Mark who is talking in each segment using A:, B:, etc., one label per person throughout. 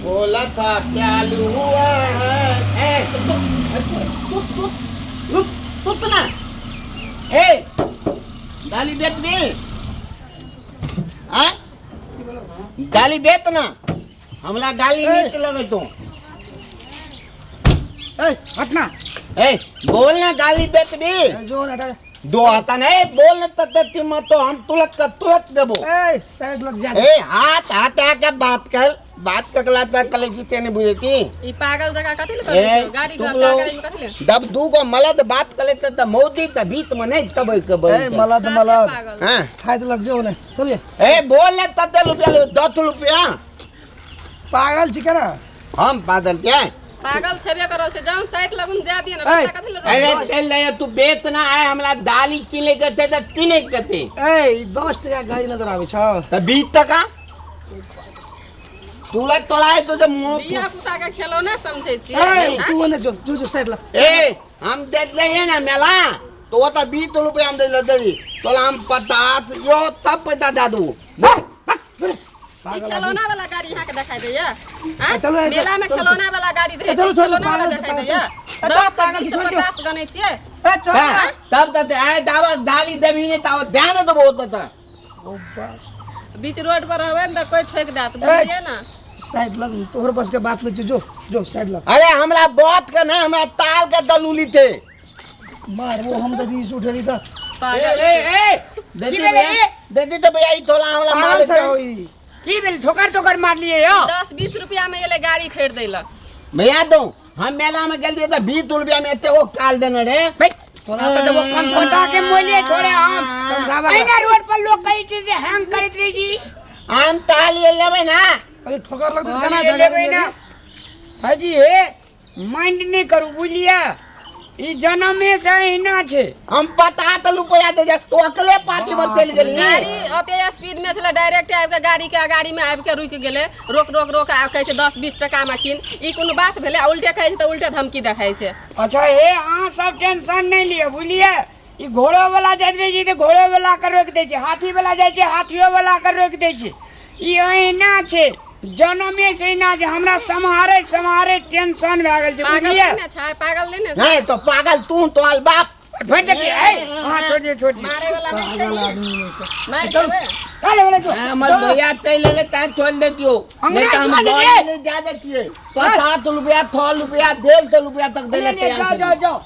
A: बोला था चालू हुआ है रुक ना गाली बेच भी गाली बेच ना हमला गाली नहीं लगे तू
B: हटना
A: बोलना गाली बेच भी
B: जो हटा
A: दो आता नहीं बोलने तक मत तो हम तुरंत देबो
B: साइड लग जा
A: हाथ आके बात ककला तक कले जीते ने बुझेती
C: ई पागल जगह कथि ले करे गाड़ी का गाड़ी में कथि ले
A: दब दू को मलद बात करे त मोदी त बीत में नहीं कब
B: मलद हां खाए तो लग जाओ ने चलिए
A: बोल ले तते रुपया 10 रुपया
B: पागल छी ना
A: हम पागल क्या
C: पागल छेबे करल से जान साइड लगुन जा दिए ना कथि ले
A: अरे चल ले तू बेच ना आए हमरा दाली किने कते त किने कते
B: 10 टका गाड़ी नजर आवे छ
A: त 20 टका तूला तोलाए तो जब
C: बिया पुता का खिलौना समझे छी
B: तू ने जो साइड ला
A: हम दे ले ना मेला तो वो त 20 रुपया हम दे दे तोला हम 50 यो तब पैसा दे दू
C: खिलौना वाला गाड़ी यहाँ के दिखाई दे हां
B: चलो
C: मेला में खिलौना वाला गाड़ी रहे खिलौना वाला दिखाई दे 10 50 गने छिए
A: चल तब तक आए दावा दाली देबी ने ताव ध्यान तो बहुत था
C: बीच रोड पर आवे न कोई ठोक देत बुझिए ना
B: साइड लग तोहर बस के बात ले जो साइड लग
A: अरे हमरा बात का ना हमरा ताल का दलूली थे
B: मार वो हम तो रीस उठेली था
A: देती तो भैया ई थोड़ा हमला मार
B: होई
D: की भेल ठोकर मार लिए हो
C: 10 20 रुपया में ये गाड़ी खरीद देला
A: भैया दो हम मेला में गेल दिए तो 20 रुपया में एते वो काल देने रे
D: तोरा तो वो कम कोटा के मोले छोड़े हम समझावा एना रोड पर लोग कई चीज हैंग करत रही जी
A: हम ताल ले लेबे ना
B: अरे ठोकर लग तो
D: ना लेबे ना हाजी हे माइंड नहीं करू बुझलिया ई जन्म में से हिना छे
A: हम पता तो रुपया दे जा तो अकेले पार्टी में चल गेली
C: गाड़ी अते स्पीड में चला डायरेक्ट आब के गाड़ी के गाड़ी में आब के रुक गेले रोक आ कहे 10 20 टका में किन ई कोनो बात भेले उल्टे कहे तो उल्टे धमकी देखाई छे
D: अच्छा हे आ सब टेंशन नहीं लिए बुझलिए ई घोड़ो वाला जात रही जी तो घोड़ो वाला कर रोक दे छे हाथी वाला जाय छे हाथियो वाला कर रोक दे छे ई अहिना छे जनमे से ना जे हमरा समारे टेंशन भए गेल छै बुझलिए
C: पागल नहीं
A: नहीं तो पागल तू तोल बाप
D: फट दे हां छोड़ दे
C: मारे वाला नहीं छै मार देबे
D: चल वाला जो
A: हमर भैया तै ले ले ता छोड़ देतियो नहीं तो हम गाड़ी नहीं जा देतिए 50 रुपया 100 रुपया 150 रुपया तक दे ले
D: जाओ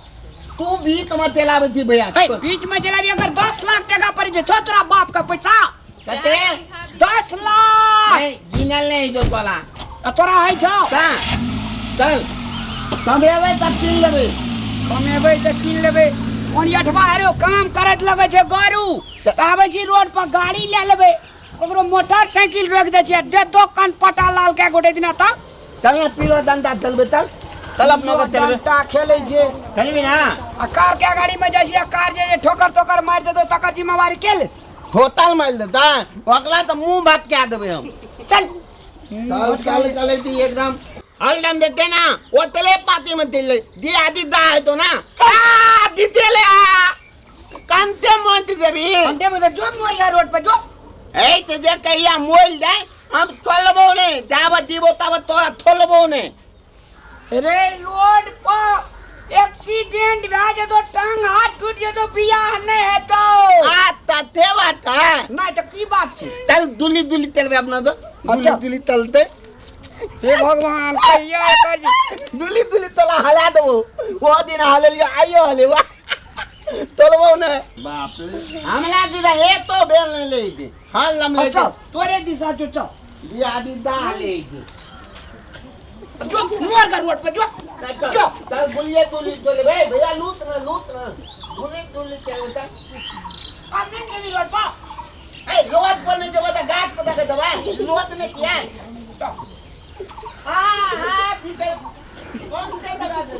A: तू भी तुम तेलावे थी भैया
D: बीच में चला भी अगर 10 लाख टका पड़ जे छोटरा बाप का पैसा
A: कते
D: 10 लाख
A: नहीं गिनल नहीं दो कोला
D: तोरा है छ
A: चल कमेबै त किन लेबै
D: ओन अठवा हेरो काम करत लगे छे गारू आबै छी रोड पर गाड़ी ले लेबै ओकरो मोटरसाइकिल रोक दे छे दे दुकान पटा लाल के गोटे दिना त
A: चल ना पीलो दंडा चलबे चल अपनो के चलबे
D: ता खेलै छे
A: खेलबी ना
D: आ कार के गाड़ी में जाय छे कार जे ठोकर मार दे तो तकर जिम्मेवारी के ले
A: थोतल मार देता ओकला तो मुंह बात क्या देबे हम
D: चल
A: चल दी एकदम हलदम देते ना वो तले पाती में दिले दी आदि दा है तो ना दी तेले कांते मोंती देबी
D: अंदे में जो मोरिया रोड पे जो
A: ए ते जे कहिया मोल दे हम चलबो ने जाब दीबो तब तोरा थोलबो ने
D: रे रोड पर एक्सीडेंट भा जे तो टांग हाथ टूट जे तो बियाह नहीं है तो
A: तते बात है
D: नहीं तो की बात छे
A: चल दुली चलबे अपना तो दुली चलते
D: हे भगवान कहिया कर
A: दुली तोला हला देबो वो दिन हललिया आइयो हले वा तोलबो ने बाप रे हमला दिदा एक तो बेल नहीं ले दी हाल लम ले
D: तोरे दिशा चुट
A: दी आदि दा ले दी
D: जो मोर का रोड पे जो
A: चल बुलिए दुली भैया लूट ना दुली चल ता
D: हमने के रोड पर
A: ए रोड पर नहीं देबो त गाछ पता के दबा रोड ने किया हां ठीक है कौन से दबा दे